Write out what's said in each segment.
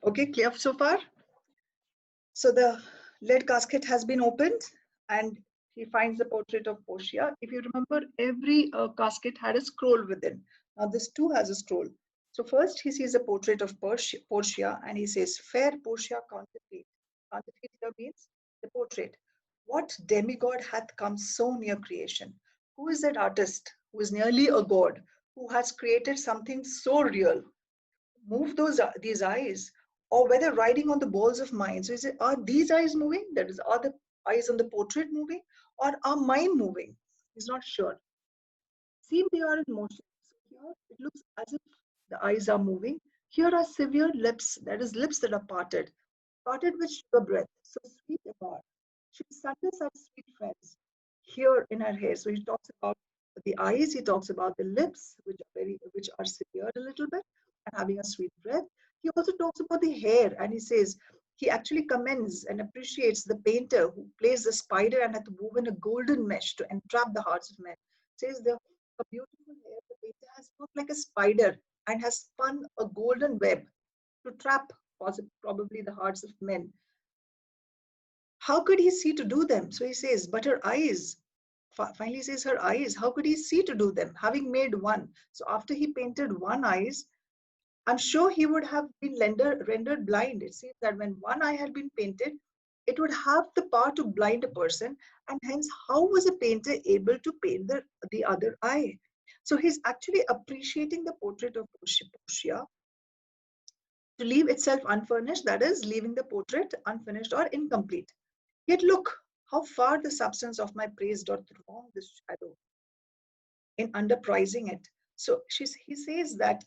Okay, clear so far? So the lead casket has been opened and he finds the portrait of Portia. If you remember, every casket had a scroll within. Now this too has a scroll. So first he sees a portrait of Portia and he says, "Fair Portia, contemplate." Contemplate here means the portrait. What demigod hath come so near creation? Who is that artist who is nearly a god, who has created something so real? Move these eyes, or whether riding on the balls of mine. So is it, are these eyes moving? That is, are the eyes on the portrait moving, or are mine moving? He's not sure. Seem they are in motion. So here it looks as if the eyes are moving. Here are severe lips, that is, lips that are parted, parted with sugar breath, so sweet apart. She sunders our sweet friends here in her hair. So he talks about the eyes, he talks about the lips, which are severe a little bit and having a sweet breath. He also talks about the hair, and he says he actually commends and appreciates the painter who plays the spider and hath woven a golden mesh to entrap the hearts of men. Says the a beautiful hair the painter has worked like a spider and has spun a golden web to trap probably the hearts of men. How could he see to do them? So he says, but her eyes, finally says her eyes, how could he see to do them, having made one? So after he painted one eyes, I'm sure he would have been rendered blind. It seems that when one eye had been painted, it would have the power to blind a person, and hence how was a painter able to paint the other eye? So he's actually appreciating the portrait of Portia to leave itself unfurnished, that is, leaving the portrait unfinished or incomplete. Yet look, how far the substance of my praise doth wrong this shadow in underprizing it. So he says that,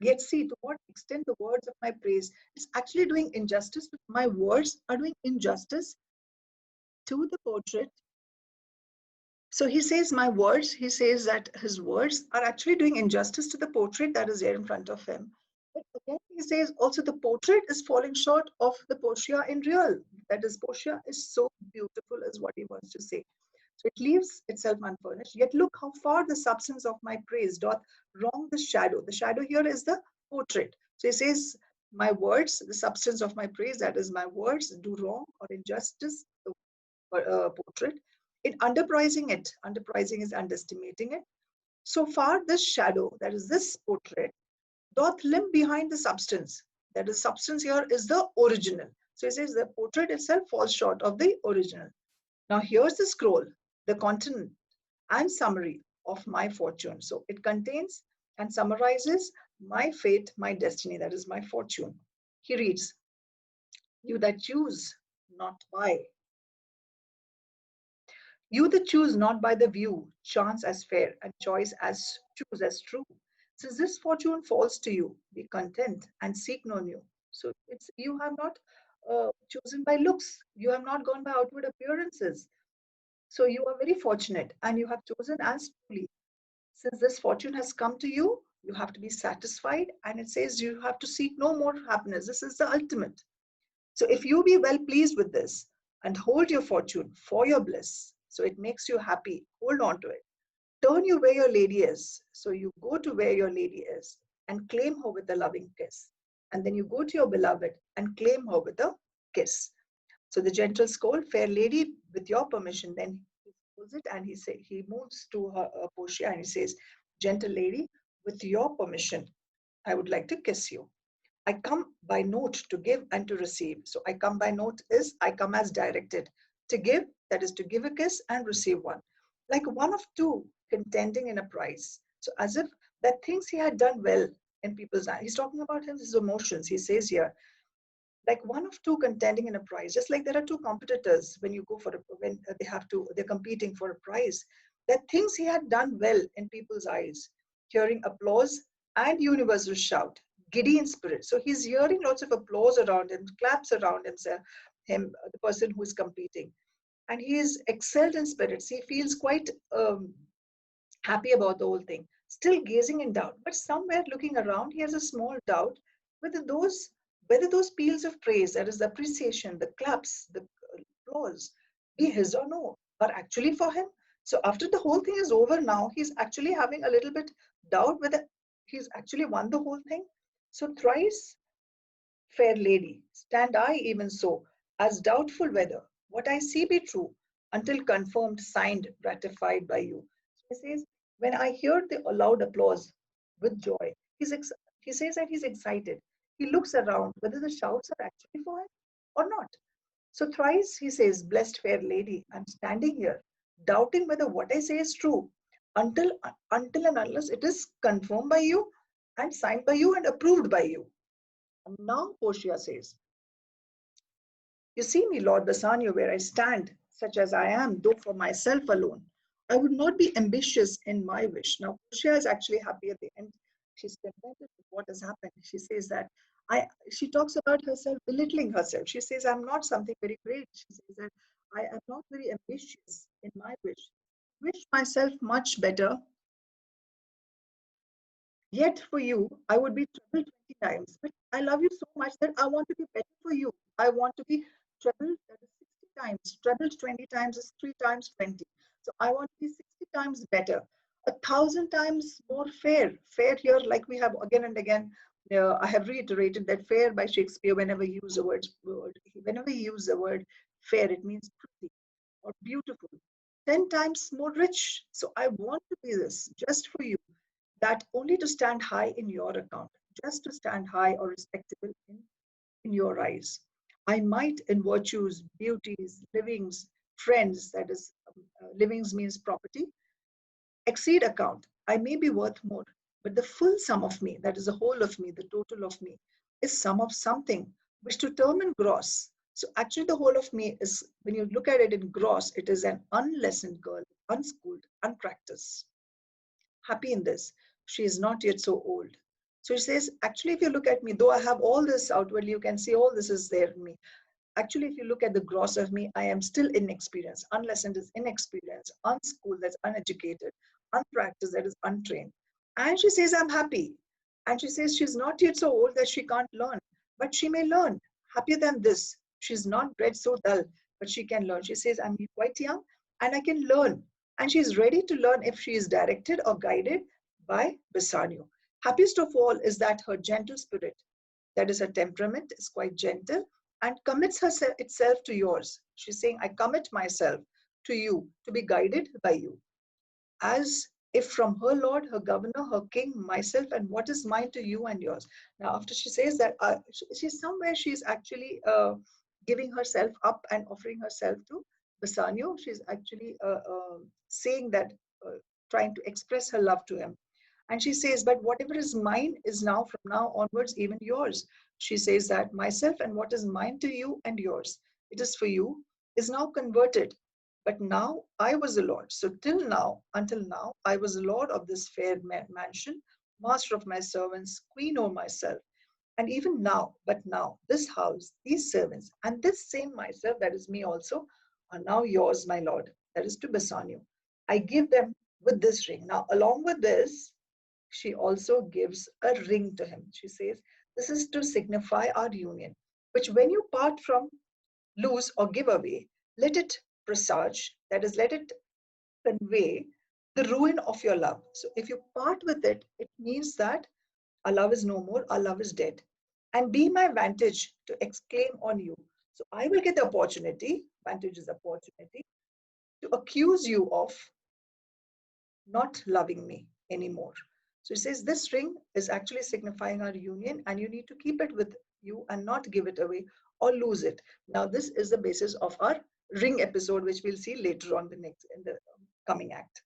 yet see to what extent the words of my praise is actually doing injustice. My words are doing injustice to the portrait. So he says my words, he says that his words are actually doing injustice to the portrait that is there in front of him. But again, he says also the portrait is falling short of the Portia in real. That is, Portia is so beautiful, is what he wants to say. So it leaves itself unfurnished. Yet look how far the substance of my praise doth wrong the shadow. The shadow here is the portrait. So he says, my words, the substance of my praise, that is, my words, do wrong or injustice the portrait. In underprizing is underestimating it. So far, this shadow, that is this portrait, doth limp behind the substance. That is, substance here is the original. So he says the portrait itself falls short of the original. Now here's the scroll, the content and summary of my fortune. So it contains and summarizes my fate, my destiny, that is my fortune. He reads, you that choose not by. You that choose not by the view, chance as fair, and choice as choose as true. Since this fortune falls to you, be content and seek no new. So it's you have not chosen by looks, you have not gone by outward appearances. So you are very fortunate and you have chosen as truly. Since this fortune has come to you, you have to be satisfied, and it says you have to seek no more happiness. This is the ultimate. So if you be well pleased with this and hold your fortune for your bliss, so it makes you happy, hold on to it. Turn you where your lady is. So you go to where your lady is and claim her with a loving kiss. And then you go to your beloved and claim her with a kiss. So the gentle scold, fair lady, with your permission, then he holds it and he moves to her Portia and he says, gentle lady, with your permission, I would like to kiss you. I come by note to give and to receive. So I come by note is I come as directed. To give, that is to give a kiss and receive one. Like one of two contending in a prize. So as if that things he had done well in people's eyes. He's talking about his emotions. He says here, like one of two contending in a prize. Just like there are two competitors when you go for when they're competing for a prize. That things he had done well in people's eyes. Hearing applause and universal shout, giddy in spirit. So he's hearing lots of applause around him, claps around himself, the person who is competing. And he is excelled in spirits. He feels quite happy about the whole thing. Still gazing in doubt, but somewhere looking around, he has a small doubt whether those peals of praise, that is the appreciation, the claps, the applause, be his or no, are actually for him. So after the whole thing is over now, he's actually having a little bit doubt whether he's actually won the whole thing. So thrice fair lady, stand I even so, as doubtful whether what I see be true, until confirmed, signed, ratified by you. So he says, when I hear the loud applause with joy, he says that he's excited. He looks around whether the shouts are actually for him or not. So thrice he says, blessed fair lady, I'm standing here, doubting whether what I say is true, until and unless it is confirmed by you and signed by you and approved by you. And now Portia says, you see me, Lord Bassanio, where I stand, such as I am, though for myself alone. I would not be ambitious in my wish. Now, Portia is actually happy at the end. She's contented with what has happened. She says that she talks about herself, belittling herself. She says, I'm not something very great. She says that I am not very ambitious in my wish. Wish myself much better. Yet for you, I would be troubled 20 times. But I love you so much that I want to be better for you. I want to be troubled, that is 60 times. Troubled 20 times is 3 times 20. So I want to be 60 times better, 1,000 times more fair. Fair here, like we have again and again, I have reiterated that fair by Shakespeare, whenever he uses whenever he uses the word fair, it means pretty or beautiful. 10 times more rich. So I want to be this just for you, that only to stand high in your account, just to stand high or respectable in your eyes. I might in virtues, beauties, livings, friends, that is, livings means property, exceed account. I may be worth more, but the full sum of me, that is the whole of me, the total of me, is sum of something, which to term in gross. So actually the whole of me is, when you look at it in gross, it is an unlessoned girl, unschooled, unpracticed. Happy in this, she is not yet so old. So she says, actually, if you look at me, though I have all this outwardly, you can see all this is there in me. Actually, if you look at the gross of me, I am still inexperienced. Unlessoned is inexperienced, unschooled, that's uneducated, unpracticed, that is untrained. And she says, I'm happy. And she says she's not yet so old that she can't learn, but she may learn. Happier than this. She's not bred so dull, but she can learn. She says, I'm quite young and I can learn. And she's ready to learn if she is directed or guided by Bassanio. Happiest of all is that her gentle spirit, that is her temperament, is quite gentle and commits herself itself to yours. She's saying, I commit myself to you to be guided by you, as if from her lord, her governor, her king, myself, and what is mine to you and yours. Now, after she says that, she's somewhere, she's actually giving herself up and offering herself to Bassanio. She's actually saying that, trying to express her love to him. And she says, but whatever is mine is now, from now onwards, even yours. She says that myself and what is mine to you and yours, it is for you, is now converted. But now I was the Lord. So till now, until now, I was the Lord of this fair mansion, master of my servants, queen over myself. And even now, but now, this house, these servants, and this same myself, that is me also, are now yours, my Lord. That is to Bassanio. I give them with this ring. Now, along with this, she also gives a ring to him. She says, this is to signify our union, which when you part from, lose, or give away, let it presage, that is, let it convey the ruin of your love. So if you part with it, it means that our love is no more, our love is dead. And be my vantage to exclaim on you. So I will get the opportunity, vantage is opportunity, to accuse you of not loving me anymore. So it says this ring is actually signifying our union, and you need to keep it with you and not give it away or lose it. Now, this is the basis of our ring episode, which we'll see later on in the coming act.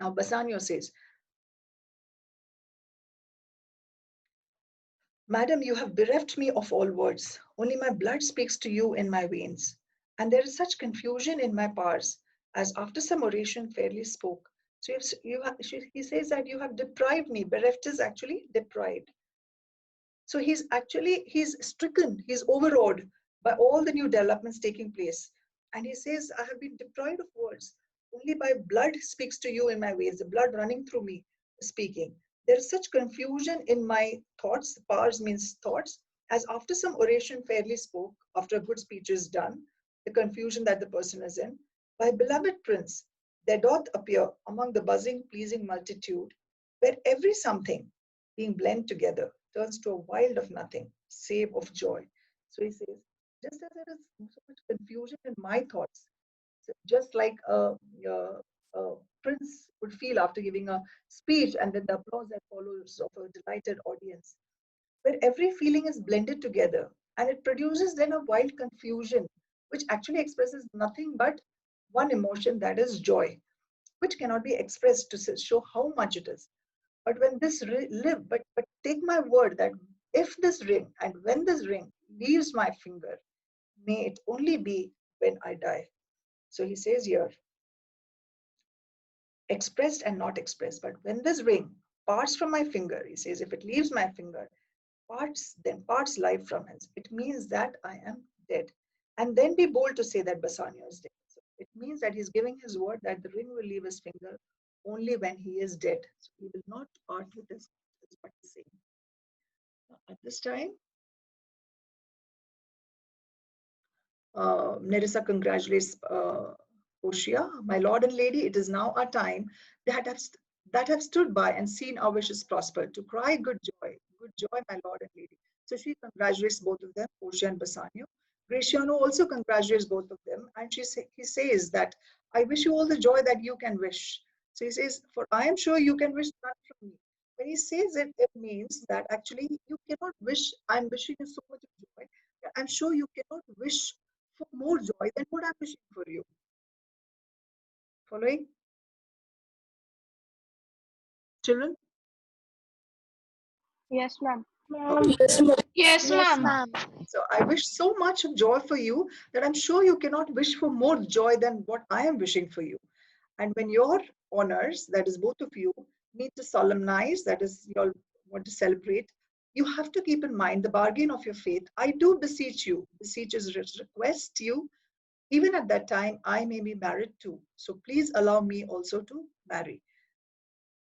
Now, Bassanio says, Madam, you have bereft me of all words. Only my blood speaks to you in my veins. And there is such confusion in my powers, as after some oration fairly spoke. So he says that you have deprived me. Bereft is actually deprived. So he's stricken, he's overawed by all the new developments taking place. And he says, I have been deprived of words. Only by blood speaks to you in my ways, the blood running through me speaking. There is such confusion in my thoughts, powers means thoughts, as after some oration fairly spoke, after a good speech is done, the confusion that the person is in, my beloved prince, there doth appear among the buzzing, pleasing multitude, where every something being blent together turns to a wild of nothing. save of joy. So he says, just as there is so much confusion in my thoughts, just like a prince would feel after giving a speech and then the applause that follows of a delighted audience, where every feeling is blended together and it produces then a wild confusion, which actually expresses nothing but one emotion, that is joy, which cannot be expressed to show how much it is. But when this live, but take my word that if this ring and when this ring leaves my finger, may it only be when I die. So he says here, expressed and not expressed. But when this ring parts from my finger, he says, if it leaves my finger, parts life from hence. It means that I am dead. And then be bold to say that Bassanio is dead. So it means that he's giving his word that the ring will leave his finger only when he is dead. So he will not part with this, is what he's saying. At this time, Nerissa congratulates Portia, my lord and lady, it is now our time that have, that have stood by and seen our wishes prosper, to cry good joy, my lord and lady. So she congratulates both of them, Portia and Bassanio. Gratiano also congratulates both of them, and he says that I wish you all the joy that you can wish. So he says, for I am sure you can wish none from me. When he says it, it means that actually you cannot wish, I'm wishing you so much of joy. I'm sure you cannot wish for more joy than what I'm wishing for you. Following? Children? Yes, ma'am. Okay. Yes, Yes, ma'am. ma'am. So I wish so much of joy for you that I'm sure you cannot wish for more joy than what I am wishing for you. And when your honors, that is both of you, need to solemnize, that is you all want to celebrate, you have to keep in mind the bargain of your faith. I do beseech you, beseech is request you, even at that time I may be married too. So please allow me also to marry.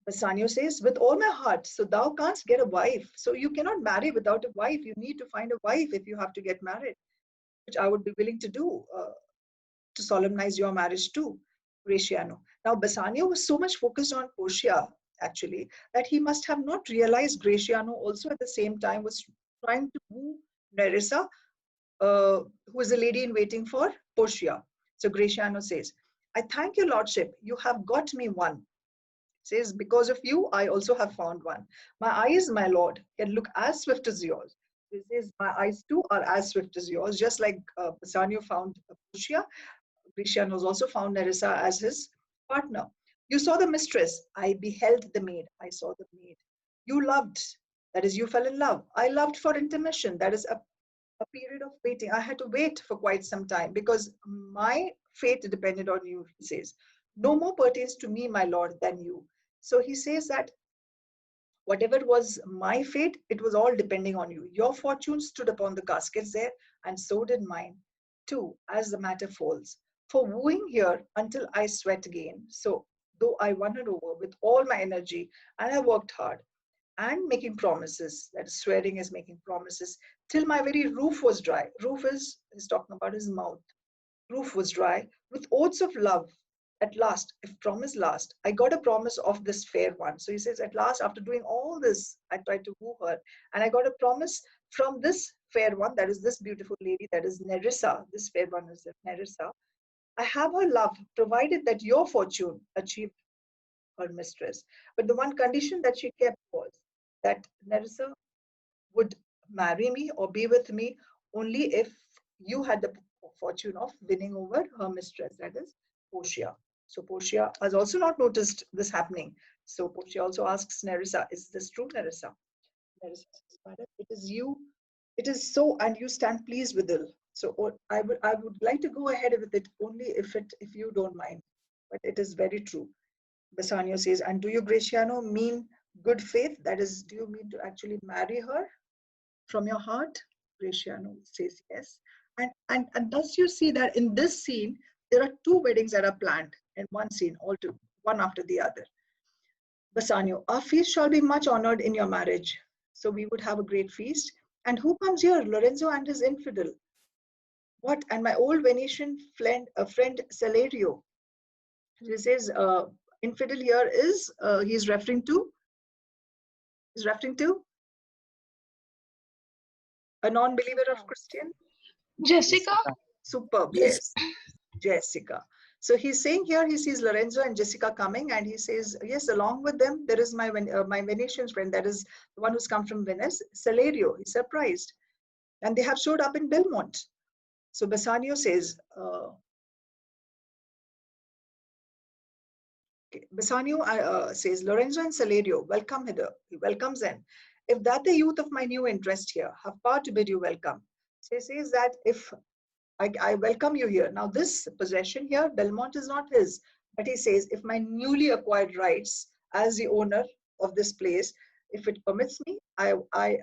Bassanio says, with all my heart. So thou canst get a wife. So you cannot marry without a wife. You need to find a wife if you have to get married, which I would be willing to do to solemnize your marriage too, Gratiano. Now, Bassanio was so much focused on Portia, actually, that he must have not realized Gratiano also at the same time was trying to woo Nerissa, who is a lady in waiting for Portia. So Gratiano says, I thank your lordship. You have got me one. Says, because of you, I also have found one. My eyes, my lord, can look as swift as yours. He says, my eyes too are as swift as yours, just like Bassanio found Portia. Gratiano has also found Nerissa as his partner. You saw the mistress. I beheld the maid. I saw the maid. You loved. That is, you fell in love. I loved for intermission. That is a period of waiting. I had to wait for quite some time because my fate depended on you, he says. No more pertains to me, my lord, than you. So he says that whatever was my fate, it was all depending on you. Your fortune stood upon the caskets there, and so did mine, too, as the matter falls. For wooing here until I sweat again. So, though I wandered over with all my energy and I worked hard and making promises, that is, swearing is making promises, till my very roof was dry. Roof is talking about his mouth. Roof was dry with oaths of love. At last, if promise last, I got a promise of this fair one. So he says, at last, after doing all this, I tried to woo her, and I got a promise from this fair one, that is this beautiful lady, that is Nerissa. This fair one is Nerissa. I have her love, provided that your fortune achieved her mistress. But the one condition that she kept was that Nerissa would marry me or be with me only if you had the fortune of winning over her mistress, that is Portia. So Portia has also not noticed this happening. So Portia also asks Nerissa, is this true, Nerissa? Nerissa says, madam, it is you, it is so, and you stand pleased with it. So I would like to go ahead with it only if you don't mind. But it is very true. Bassanio says, and do you, Gratiano, mean good faith? That is, do you mean to actually marry her from your heart? Gratiano says yes. And thus you see that in this scene, there are two weddings that are planned in one scene, all two, one after the other. Bassanio, our feast shall be much honored in your marriage. So we would have a great feast. And who comes here? Lorenzo and his infidel. What? And my old Venetian friend Celerio. He says, infidel here is, he's referring to A non-believer of Christian? Jessica. Superb, yes. Jessica. So he's saying here he sees Lorenzo and Jessica coming, and he says, yes, along with them, there is my Venetian friend, that is the one who's come from Venice, Salerio. He's surprised. And they have showed up in Belmont. So Bassanio says, Bassanio says, Lorenzo and Salerio, welcome hither. He welcomes them. If that the youth of my new interest here have power to bid you welcome. So he says that if I welcome you here. Now this possession here, Belmont is not his, but he says, if my newly acquired rights as the owner of this place, if it permits me, I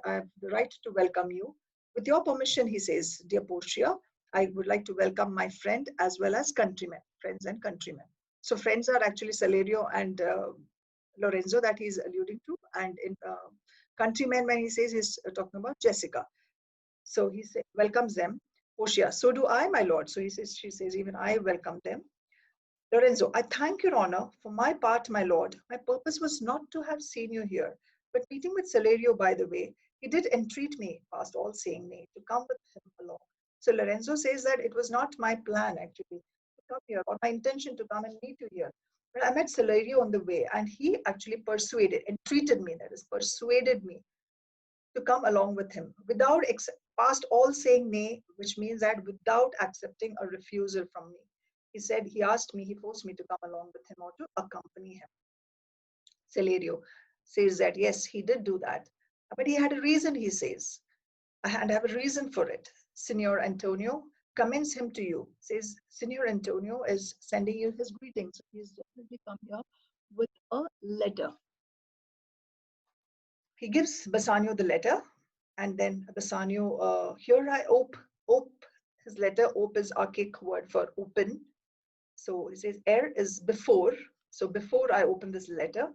have the right to welcome you. With your permission, he says, dear Portia, I would like to welcome my friend as well as countrymen, friends and countrymen. So friends are actually Salerio and Lorenzo that he's alluding to. And in countrymen, when he says, he's talking about Jessica. So he welcomes them. Portia, so do I, my lord. So she says, even I welcome them. Lorenzo, I thank your honor. For my part, my lord, my purpose was not to have seen you here, but meeting with Salerio, by the way, he did entreat me, past all saying nay, to come with him along. So Lorenzo says that it was not my plan, actually, to come here, or my intention to come and meet you here. But I met Salerio on the way, and he actually entreated me, that is, persuaded me to come along with him without past all saying nay, which means that without accepting a refusal from me. He said, he forced me to come along with him or to accompany him. Salerio says that, yes, he did do that. But he had a reason, he says. I have a reason for it. Signor Antonio commends him to you. Says, Signor Antonio is sending you his greetings. He's definitely come here with a letter. He gives Bassanio the letter, and then Bassanio, here I ope his letter. Ope is archaic word for open. So he says, is before. So before I open this letter,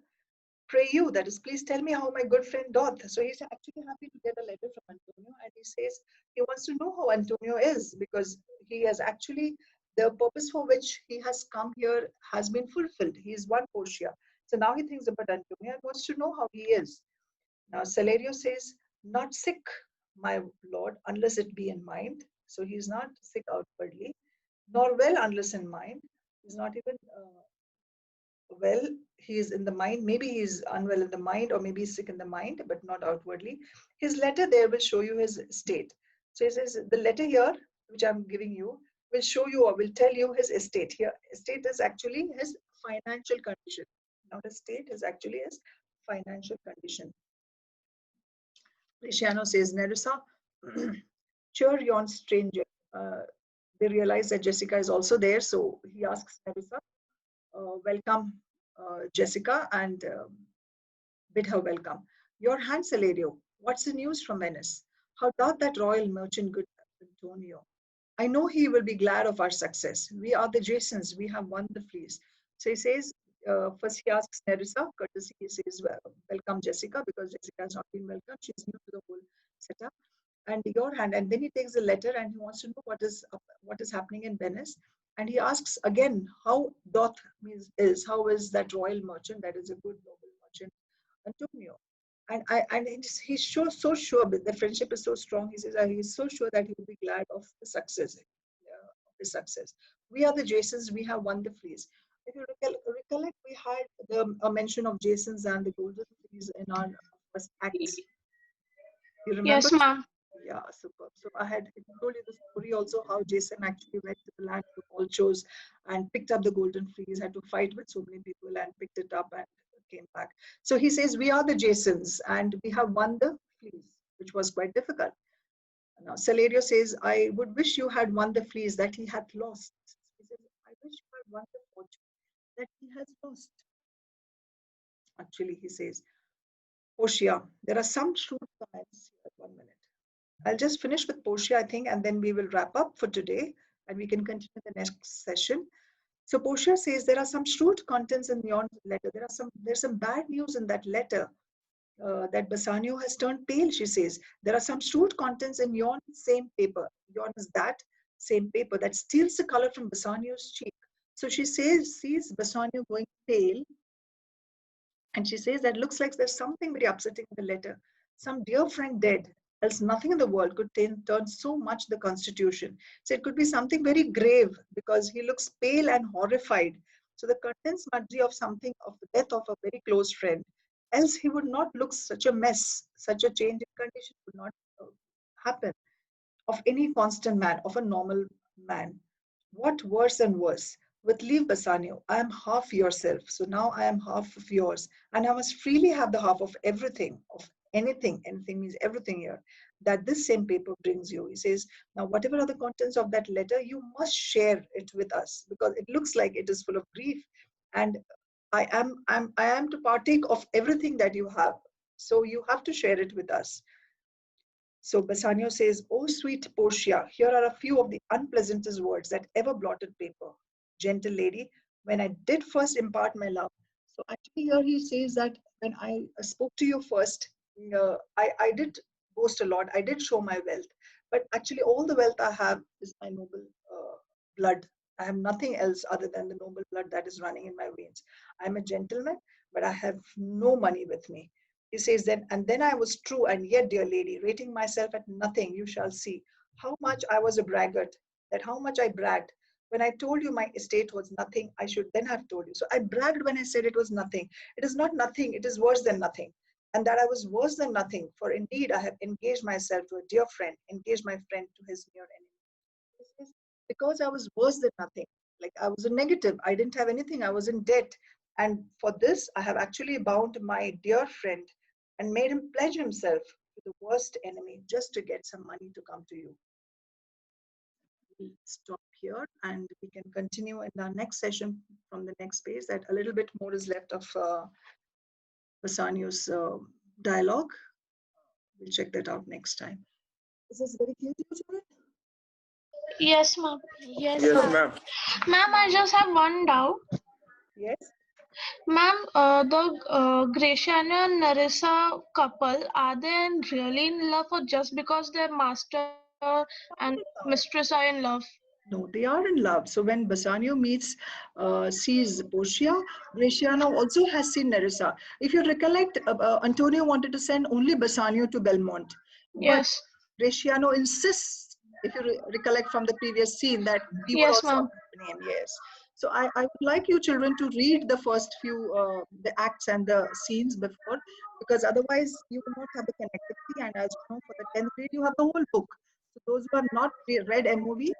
pray you, that is, please tell me how my good friend doth. So he's actually happy to get a letter from Antonio, and he says he wants to know how Antonio is, because he has actually, the purpose for which he has come here has been fulfilled. He is one Portia. So now he thinks about Antonio and wants to know how he is. Now Salerio says, not sick, my lord, unless it be in mind. So he's not sick outwardly, nor well unless in mind. He's not even well, he is in the mind. Maybe he's unwell in the mind, or maybe he's sick in the mind, but not outwardly. His letter there will show you his state. So he says, the letter here, which I'm giving you, will show you or will tell you his estate. Here, estate is actually his financial condition. Not his state, is actually his financial condition. Luciano says, Nerissa, cheer yon stranger. They realize that Jessica is also there, so he asks Nerissa, welcome Jessica, and bid her welcome. Your hand, Salerio. What's the news from Venice? How doth that royal merchant good Antonio? I know he will be glad of our success. We are the Jasons. We have won the fleece. So he says, first he asks Nerissa, courtesy, he says, welcome Jessica, because Jessica has not been welcomed. She's new to the whole setup. And your hand, and then he takes the letter and he wants to know what is happening in Venice. And he asks again, how doth is, how is that royal merchant, that is a good noble merchant, Antonio? And he's so sure, the friendship is so strong. He says he's so sure that he will be glad of the success, We are the Jasons. We have won the fleece. If you recollect, we had a mention of Jasons and the golden fleece in our first act. You remember? Yes, ma'am. Yeah, superb. So I had told you the story also, how Jason actually went to the land of Colchos and picked up the golden fleece, had to fight with so many people and picked it up and came back. So he says, we are the Jasons and we have won the fleece, which was quite difficult. Now Salerio says, I would wish you had won the fleece that he hath lost. He says, I wish you had won the fortune that he has lost. Actually, he says, Portia, there are some shrewd comments here. 1 minute. I'll just finish with Portia, I think, and then we will wrap up for today and we can continue the next session. So Portia says there are some shrewd contents in your letter. There's some bad news in that letter. That Bassanio has turned pale, she says. There are some shrewd contents in yon same paper. Yon is that same paper that steals the color from Bassanio's cheek. So she sees Bassanio going pale, and she says that looks like there's something very upsetting in the letter. Some dear friend dead, else nothing in the world could turn so much the constitution. So it could be something very grave because he looks pale and horrified. So the condensed smudgy of something of the death of a very close friend. Else he would not look such a mess, such a change in condition would not happen of any constant man, of a normal man. What worse and worse? With leave, Bassanio, I am half yourself. So now I am half of yours. And I must freely have the half of everything, of anything. Anything means everything here. That this same paper brings you. He says, now whatever are the contents of that letter, you must share it with us because it looks like it is full of grief. And I am to partake of everything that you have. So you have to share it with us. So Bassanio says, "Oh, sweet Portia, here are a few of the unpleasantest words that ever blotted paper. Gentle lady, when I did first impart my love." So actually here he says that when I spoke to you first, I did boast a lot. I did show my wealth. But actually all the wealth I have is my noble blood. I have nothing else other than the noble blood that is running in my veins. I'm a gentleman, but I have no money with me. He says then, and then I was true, and yet, dear lady, rating myself at nothing, you shall see how much I was a braggart, that how much I bragged. When I told you my estate was nothing, I should then have told you. So I bragged when I said it was nothing. It is not nothing, it is worse than nothing. And that I was worse than nothing, for indeed I have engaged myself to a dear friend, engaged my friend to his near enemy. This is because I was worse than nothing. Like I was a negative. I didn't have anything. I was in debt. And for this, I have actually bound my dear friend and made him pledge himself to the worst enemy just to get some money to come to you. We'll stop here and we can continue in our next session from the next page. That a little bit more is left of Bassanio's dialogue. We'll check that out next time. Is this very clear to you, children? Yes, ma'am. Yes, Yes, ma'am. ma'am. Ma'am, I just have one doubt. Yes. Ma'am, the Graciano and Narissa couple, are they really in love or just because their master and mistress are in love? No, they are in love. So when Bassanio sees Portia, Bresciano also has seen Nerissa. If you recollect, Antonio wanted to send only Bassanio to Belmont, but Yes. Bresciano insists, if you recollect from the previous scene, that he will Yes, also ma'am. accompany him. Yes. So I would like you children to read the first few the acts and the scenes before, because otherwise you will not have the connectivity. And as you know, for the 10th grade, you have the whole book. So those who have not read MOV,